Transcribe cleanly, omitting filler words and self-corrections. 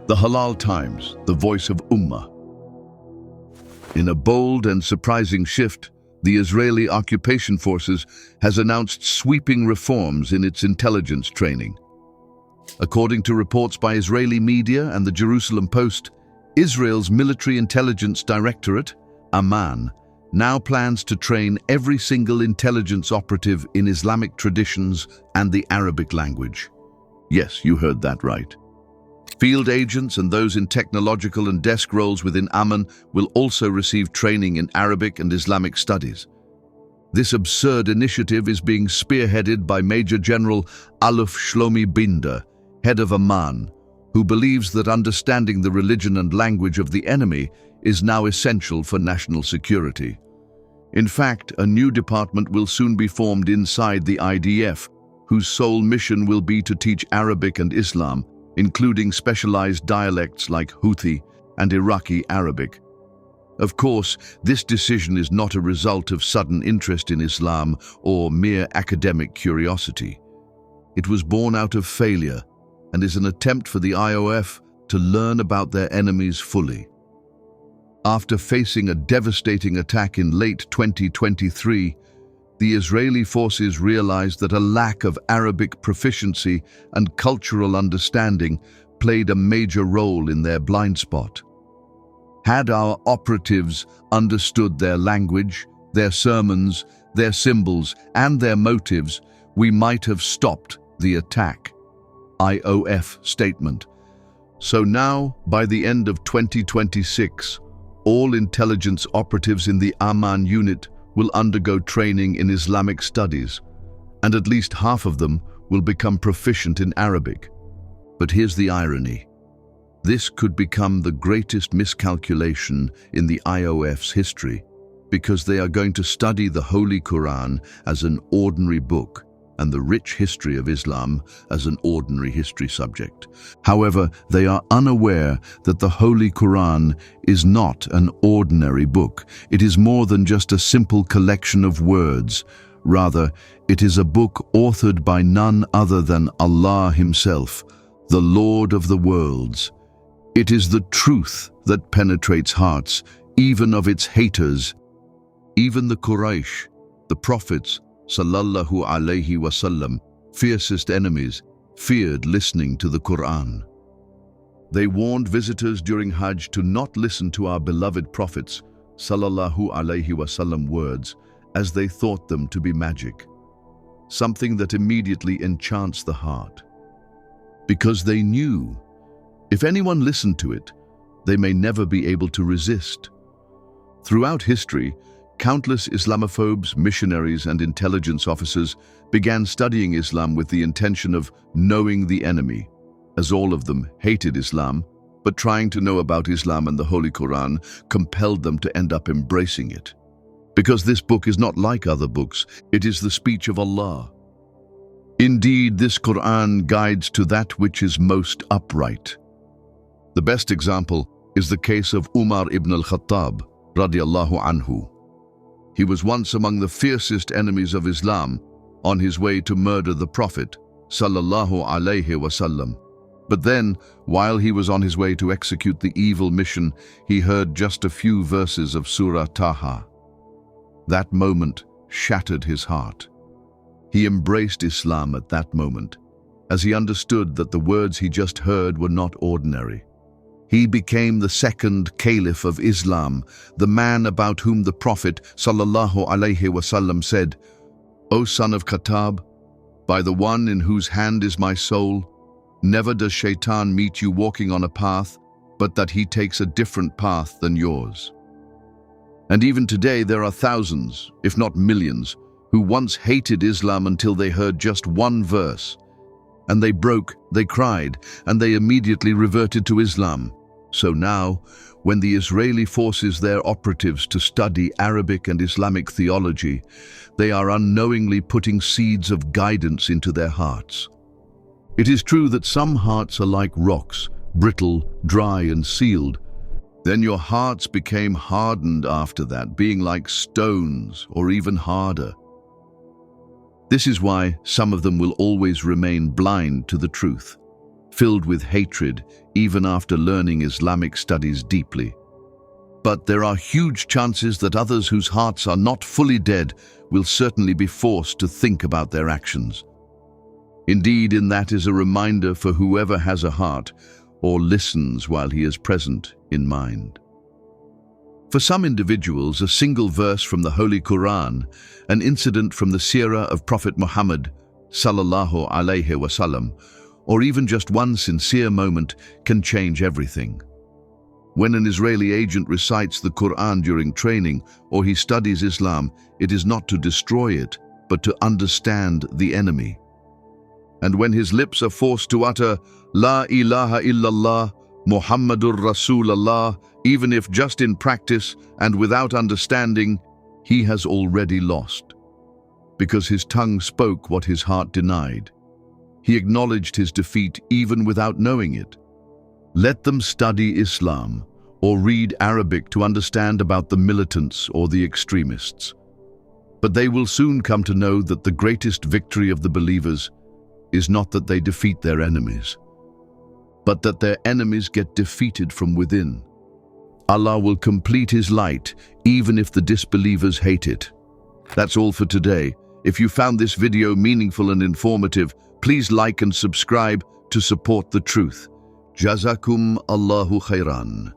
The Halal Times, the voice of Ummah. In a bold and surprising shift, the Israeli occupation forces has announced sweeping reforms in its intelligence training. According to reports by Israeli media and the Jerusalem Post, Israel's Military Intelligence Directorate, Aman, now plans to train every single intelligence operative in Islamic traditions and the Arabic language. Yes, you heard that right. Field agents and those in technological and desk roles within Aman will also receive training in Arabic and Islamic studies. This absurd initiative is being spearheaded by Major General Aluf Shlomi Binder, head of Aman, who believes that understanding the religion and language of the enemy is now essential for national security. In fact, a new department will soon be formed inside the IDF, whose sole mission will be to teach Arabic and Islam, including specialized dialects like Houthi and Iraqi Arabic. Of course, this decision is not a result of sudden interest in Islam or mere academic curiosity. It was born out of failure and is an attempt for the IOF to learn about their enemies fully. After facing a devastating attack in late 2023, the Israeli forces realized that a lack of Arabic proficiency and cultural understanding played a major role in their blind spot. Had our operatives understood their language, their sermons, their symbols, and their motives, we might have stopped the attack. IOF statement. So now, by the end of 2026, all intelligence operatives in the Aman unit will undergo training in Islamic studies, and at least half of them will become proficient in Arabic. But here's the irony. This could become the greatest miscalculation in the IOF's history, because they are going to study the Holy Qur'an as an ordinary book and the rich history of Islam as an ordinary history subject. However, they are unaware that the Holy Qur'an is not an ordinary book. It is more than just a simple collection of words. Rather, it is a book authored by none other than Allah Himself, the Lord of the worlds. It is the truth that penetrates hearts, even of its haters. Even the Quraysh, the prophets, sallallahu alayhi wasallam, fiercest enemies, feared listening to the Qur'an. They warned visitors during Hajj to not listen to our beloved prophets, sallallahu alayhi wasallam, words, as they thought them to be magic, something that immediately enchants the heart. Because they knew, if anyone listened to it, they may never be able to resist. Throughout history, countless Islamophobes, missionaries, and intelligence officers began studying Islam with the intention of knowing the enemy, as all of them hated Islam, but trying to know about Islam and the Holy Quran compelled them to end up embracing it. Because this book is not like other books, it is the speech of Allah. Indeed, this Quran guides to that which is most upright. The best example is the case of Umar ibn Al-Khattab, radiallahu anhu. He was once among the fiercest enemies of Islam, on his way to murder the Prophet, sallallahu alayhi wasallam. But then, while he was on his way to execute the evil mission, he heard just a few verses of Surah Taha. That moment shattered his heart. He embraced Islam at that moment, as he understood that the words he just heard were not ordinary. He became the second caliph of Islam, the man about whom the Prophet sallallahu alaihi wasallam said, "O son of Khattab, by the one in whose hand is my soul, never does shaitan meet you walking on a path, but that he takes a different path than yours." And even today there are thousands, if not millions, who once hated Islam until they heard just one verse. And they broke, they cried, and they immediately reverted to Islam. So now, when the Israeli forces their operatives to study Arabic and Islamic theology, they are unknowingly putting seeds of guidance into their hearts. It is true that some hearts are like rocks, brittle, dry, and sealed. Then your hearts became hardened after that, being like stones or even harder. This is why some of them will always remain blind to the truth, filled with hatred even after learning Islamic studies deeply. But there are huge chances that others whose hearts are not fully dead will certainly be forced to think about their actions. Indeed, in that is a reminder for whoever has a heart or listens while he is present in mind. For some individuals, a single verse from the Holy Qur'an, an incident from the seerah of Prophet Muhammad sallallahu alaihi wasallam, or even just one sincere moment can change everything. When an Israeli agent recites the Qur'an during training or he studies Islam, it is not to destroy it, but to understand the enemy. And when his lips are forced to utter La ilaha illallah, Muhammadur Rasulullah, even if just in practice and without understanding, he has already lost. Because his tongue spoke what his heart denied. He acknowledged his defeat even without knowing it. Let them study Islam or read Arabic to understand about the militants or the extremists. But they will soon come to know that the greatest victory of the believers is not that they defeat their enemies, but that their enemies get defeated from within. Allah will complete His light even if the disbelievers hate it. That's all for today. If you found this video meaningful and informative, please like and subscribe to support the truth. Jazakum Allahu khairan.